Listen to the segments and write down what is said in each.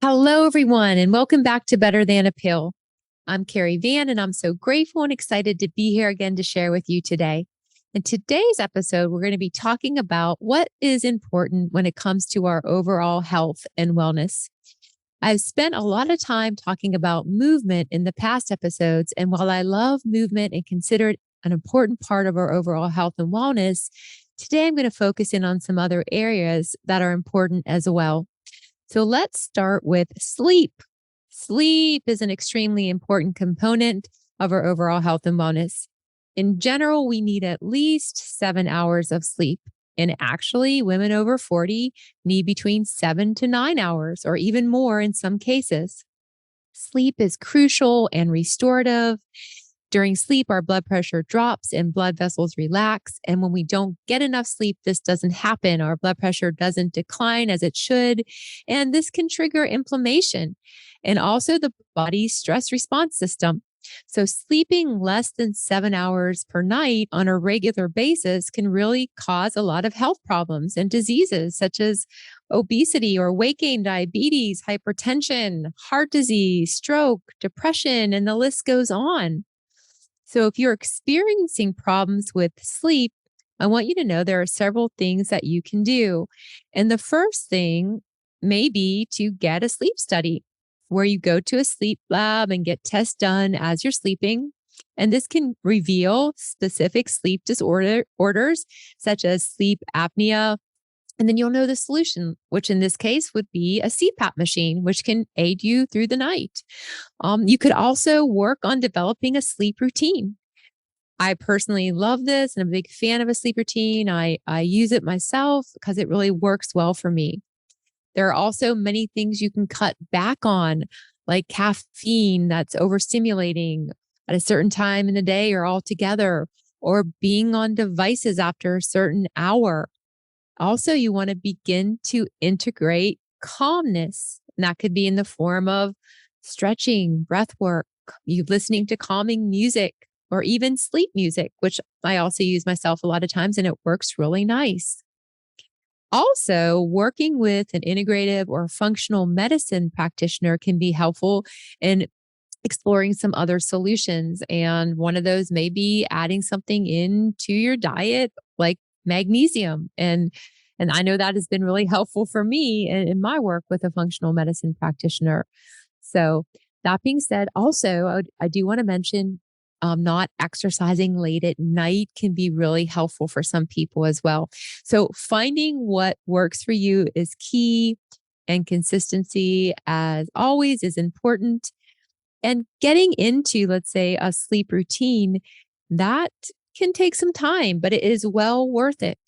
Hello, everyone, and welcome back to Better Than a Pill. I'm Carrie Van, and I'm so grateful and excited to be here again to share with you today. In today's episode, we're going to be talking about what is important when it comes to our overall health and wellness. I've spent a lot of time talking about movement in the past episodes, and while I love movement and consider it an important part of our overall health and wellness, today I'm going to focus in on some other areas that are important as well. So let's start with sleep. Sleep is an extremely important component of our overall health and wellness. In general, we need at least 7 hours of sleep. And actually, women over 40 need between 7 to 9 hours or even more in some cases. Sleep is crucial and restorative. During sleep, our blood pressure drops and blood vessels relax. And when we don't get enough sleep, this doesn't happen. Our blood pressure doesn't decline as it should. And this can trigger inflammation and also the body's stress response system. So, sleeping less than 7 hours per night on a regular basis can really cause a lot of health problems and diseases such as obesity or weight gain, diabetes, hypertension, heart disease, stroke, depression, and the list goes on. So, if you're experiencing problems with sleep, I want you to know there are several things that you can do. And the first thing may be to get a sleep study where you go to a sleep lab and get tests done as you're sleeping. And this can reveal specific sleep disorders such as sleep apnea, and then you'll know the solution, which in this case would be a CPAP machine, which can aid you through the night. You could also work on developing a sleep routine. I personally love this and I'm a big fan of a sleep routine. I use it myself because it really works well for me. There are also many things you can cut back on, like caffeine that's overstimulating at a certain time in the day or altogether, or being on devices after a certain hour. Also, you want to begin to integrate calmness. And that could be in the form of stretching, breath work, you listening to calming music, or even sleep music, which I also use myself a lot of times and it works really nice. Also, working with an integrative or functional medicine practitioner can be helpful in exploring some other solutions. And one of those may be adding something into your diet like magnesium. And I know that has been really helpful for me in my work with a functional medicine practitioner. So that being said, also I do want to mention not exercising late at night can be really helpful for some people as well. So finding what works for you is key, and consistency, as always, is important. And getting into, let's say, a sleep routine, that can take some time, but it is well worth it.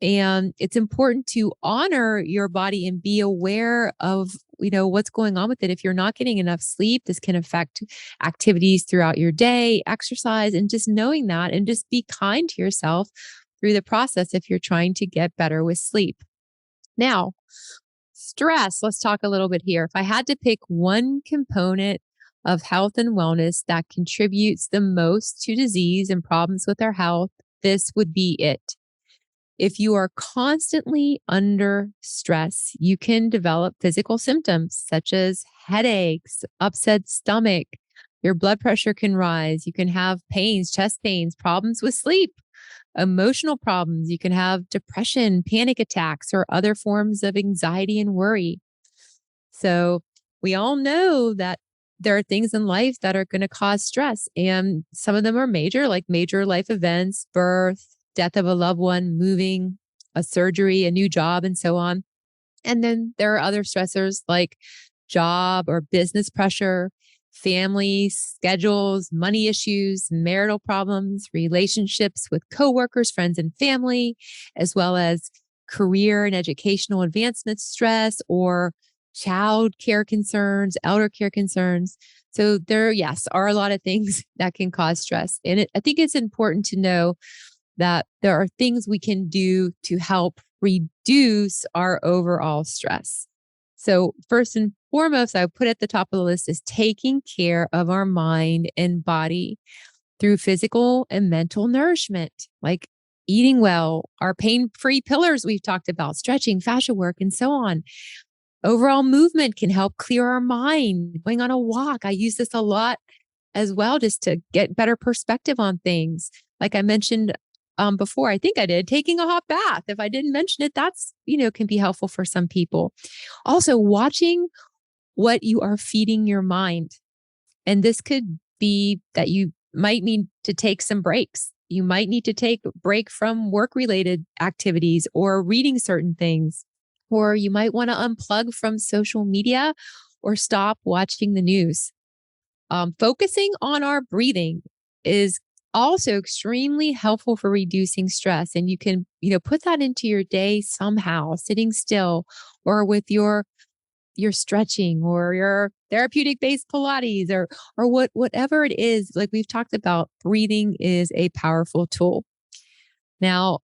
And it's important to honor your body and be aware of, what's going on with it. If you're not getting enough sleep, this can affect activities throughout your day, exercise, and just knowing that and just be kind to yourself through the process if you're trying to get better with sleep. Now, stress, let's talk a little bit here. If I had to pick one component of health and wellness that contributes the most to disease and problems with our health, this would be it. If you are constantly under stress, you can develop physical symptoms such as headaches, upset stomach, your blood pressure can rise, you can have pains, chest pains, problems with sleep, emotional problems, you can have depression, panic attacks, or other forms of anxiety and worry. So, we all know that there are things in life that are going to cause stress, and some of them are major, like major life events, birth, death of a loved one, moving, a surgery, a new job, and so on. And then there are other stressors like job or business pressure, family, schedules, money issues, marital problems, relationships with coworkers, friends, and family, as well as career and educational advancement stress or child care concerns, elder care concerns. So there, yes, are a lot of things that can cause stress. And I think it's important to know that there are things we can do to help reduce our overall stress. So, first and foremost, I would put at the top of the list is taking care of our mind and body through physical and mental nourishment, like eating well, our pain free pillars we've talked about, stretching, fascia work, and so on. Overall movement can help clear our mind. Going on a walk. I use this a lot as well, just to get better perspective on things. Like I mentioned before, I think I did, taking a hot bath. If I didn't mention it, that's, can be helpful for some people. Also, watching what you are feeding your mind. And this could be that you might need to take some breaks. You might need to take a break from work related activities or reading certain things, or you might want to unplug from social media or stop watching the news. Focusing on our breathing is also extremely helpful for reducing stress. And you can, put that into your day somehow, sitting still or with your stretching or your therapeutic based Pilates or whatever it is. Like we've talked about, breathing is a powerful tool. Now,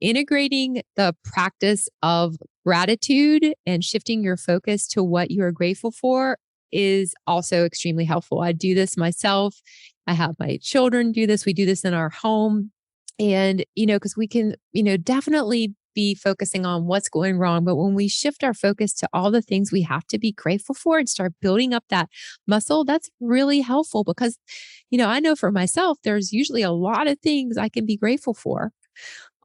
integrating the practice of gratitude and shifting your focus to what you are grateful for is also extremely helpful. I do this myself. I have my children do this. We do this in our home. And, because we can, definitely be focusing on what's going wrong. But when we shift our focus to all the things we have to be grateful for and start building up that muscle, that's really helpful because, I know for myself, there's usually a lot of things I can be grateful for.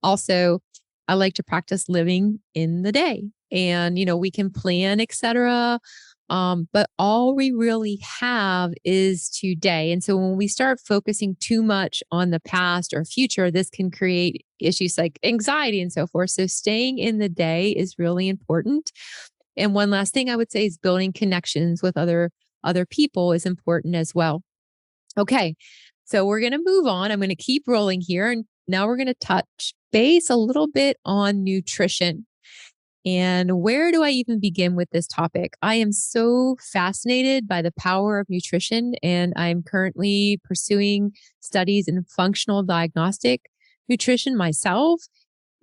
Also, I like to practice living in the day and, we can plan, etc. But all we really have is today. And so when we start focusing too much on the past or future, this can create issues like anxiety and so forth. So staying in the day is really important. And one last thing I would say is building connections with other people is important as well. Okay. So we're going to move on. I'm going to keep rolling here. And now we're going to touch base a little bit on nutrition. And where do I even begin with this topic? I am so fascinated by the power of nutrition, and I'm currently pursuing studies in functional diagnostic nutrition myself.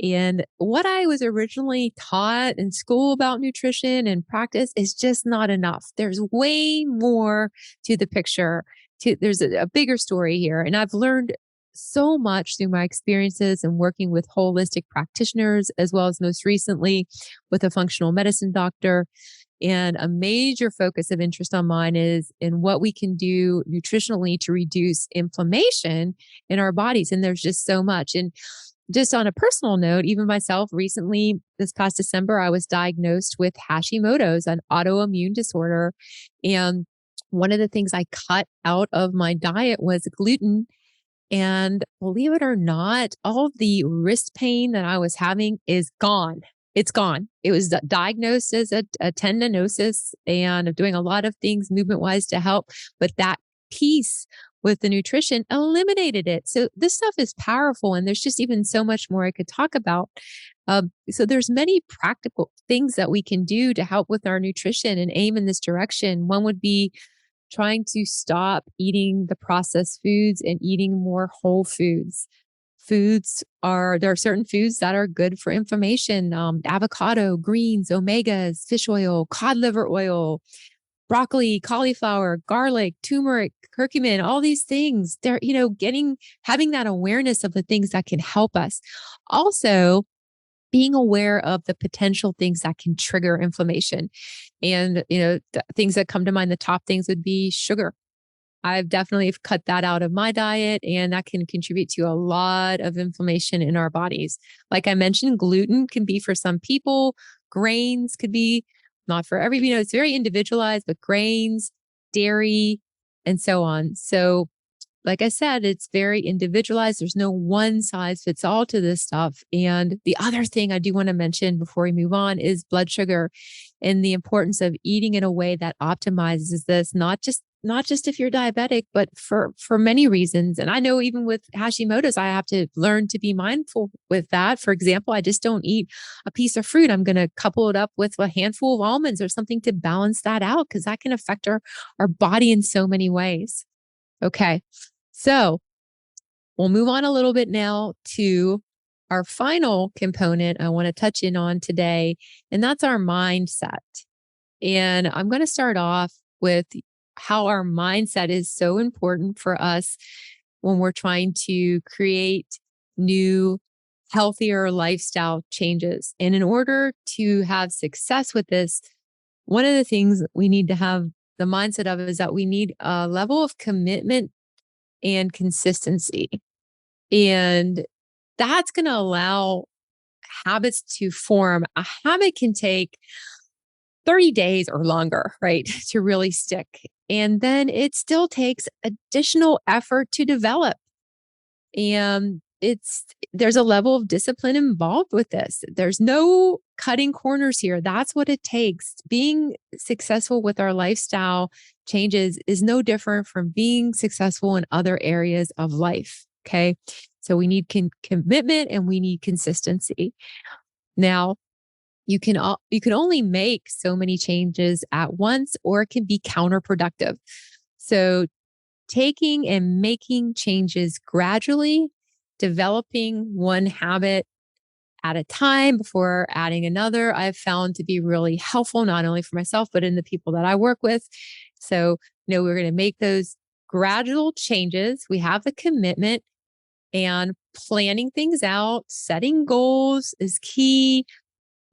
And what I was originally taught in school about nutrition and practice is just not enough. There's way more to the picture. There's a bigger story here. And I've learned so much through my experiences and working with holistic practitioners, as well as most recently with a functional medicine doctor. And a major focus of interest on mine is in what we can do nutritionally to reduce inflammation in our bodies. And there's just so much. And just on a personal note, even myself recently, this past December, I was diagnosed with Hashimoto's, an autoimmune disorder. And one of the things I cut out of my diet was gluten. And believe it or not, all of the wrist pain that I was having is gone. It's gone. It was diagnosed as a tendinosis, and I'm doing a lot of things movement wise to help. But that piece with the nutrition eliminated it. So this stuff is powerful, and there's just even so much more I could talk about. So there's many practical things that we can do to help with our nutrition and aim in this direction. One would be trying to stop eating the processed foods and eating more whole foods. There are certain foods that are good for inflammation. Avocado, greens, omegas, fish oil, cod liver oil, broccoli, cauliflower, garlic, turmeric, curcumin, all these things. They're, having that awareness of the things that can help us. Also, being aware of the potential things that can trigger inflammation. And, the things that come to mind, the top things would be sugar. I've definitely cut that out of my diet, and that can contribute to a lot of inflammation in our bodies. Like I mentioned, gluten can be for some people, grains could be not for everybody. It's very individualized, but grains, dairy, and so on. So like I said, it's very individualized. There's no one size fits all to this stuff. And the other thing I do want to mention before we move on is blood sugar and the importance of eating in a way that optimizes this, not just if you're diabetic, but for many reasons. And I know even with Hashimoto's, I have to learn to be mindful with that. For example, I just don't eat a piece of fruit. I'm going to couple it up with a handful of almonds or something to balance that out, because that can affect our body in so many ways. Okay. So we'll move on a little bit now to our final component I want to touch in on today, and that's our mindset. And I'm going to start off with how our mindset is so important for us when we're trying to create new, healthier lifestyle changes. And in order to have success with this, one of the things we need to have the mindset of is that we need a level of commitment and consistency. And that's going to allow habits to form. A habit can take 30 days or longer, right, to really stick. And then it still takes additional effort to develop. And there's a level of discipline involved with this. There's no cutting corners here. That's what it takes. Being successful with our lifestyle changes is no different from being successful in other areas of life. Okay. So we need commitment and we need consistency. Now, you can only make so many changes at once, or it can be counterproductive. So taking and making changes gradually, developing one habit at a time before adding another, I've found to be really helpful, not only for myself, but in the people that I work with. So, we're going to make those gradual changes. We have the commitment, and planning things out, setting goals is key,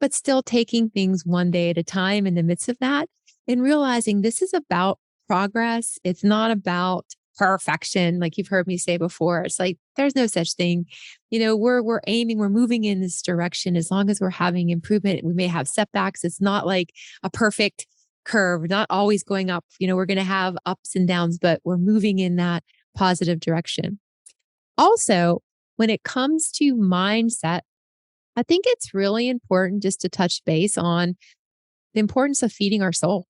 but still taking things one day at a time in the midst of that, and realizing this is about progress. It's not about perfection. Like you've heard me say before, it's like, there's no such thing. We're aiming, we're moving in this direction. As long as we're having improvement, we may have setbacks. It's not like a perfect curve, not always going up. We're going to have ups and downs, but we're moving in that positive direction. Also, when it comes to mindset, I think it's really important just to touch base on the importance of feeding our soul.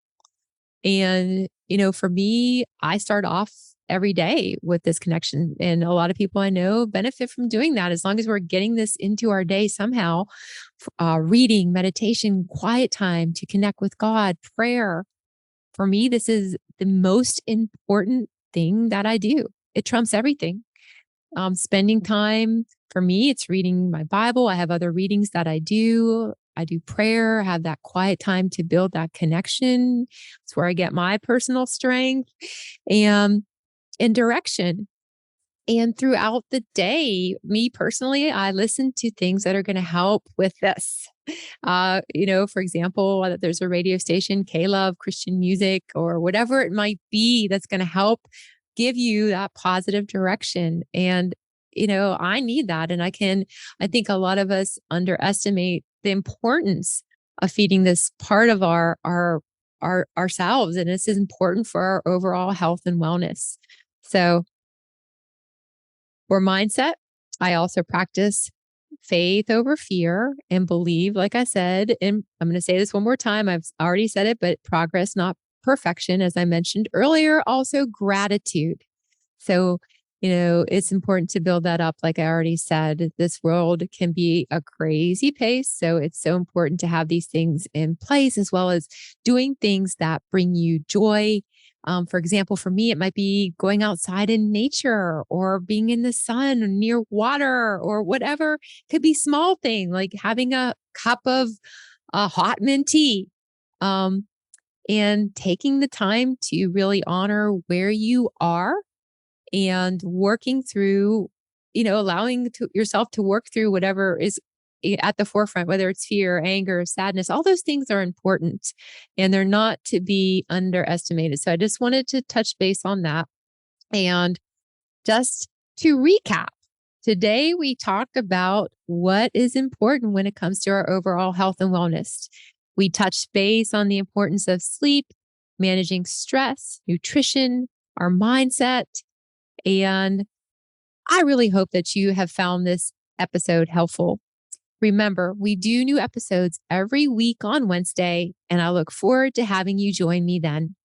And, for me, I start off every day with this connection. And a lot of people I know benefit from doing that as long as we're getting this into our day somehow. Reading, meditation, quiet time to connect with God, prayer. For me, this is the most important thing that I do. It trumps everything. Spending time for me, it's reading my Bible. I have other readings that I do. I do prayer, have that quiet time to build that connection. It's where I get my personal strength and direction. And throughout the day, me personally, I listen to things that are going to help with this. For example, whether there's a radio station, K-Love, Christian music, or whatever it might be that's going to help give you that positive direction. And, I need that. And I think a lot of us underestimate the importance of feeding this part of our ourselves. And this is important for our overall health and wellness. So for mindset, I also practice faith over fear and believe, like I said, and I'm going to say this one more time. I've already said it, but progress, not perfection, as I mentioned earlier. Also gratitude. So, it's important to build that up. Like I already said, this world can be a crazy pace. So it's so important to have these things in place, as well as doing things that bring you joy. For example, for me, it might be going outside in nature or being in the sun or near water or whatever. Could be small thing like having a cup of hot mint tea. And taking the time to really honor where you are and working through, allowing yourself to work through whatever is at the forefront, whether it's fear, anger, sadness, all those things are important and they're not to be underestimated. So I just wanted to touch base on that. And just to recap, today we talked about what is important when it comes to our overall health and wellness. We touched base on the importance of sleep, managing stress, nutrition, our mindset. And I really hope that you have found this episode helpful. Remember, we do new episodes every week on Wednesday, and I look forward to having you join me then.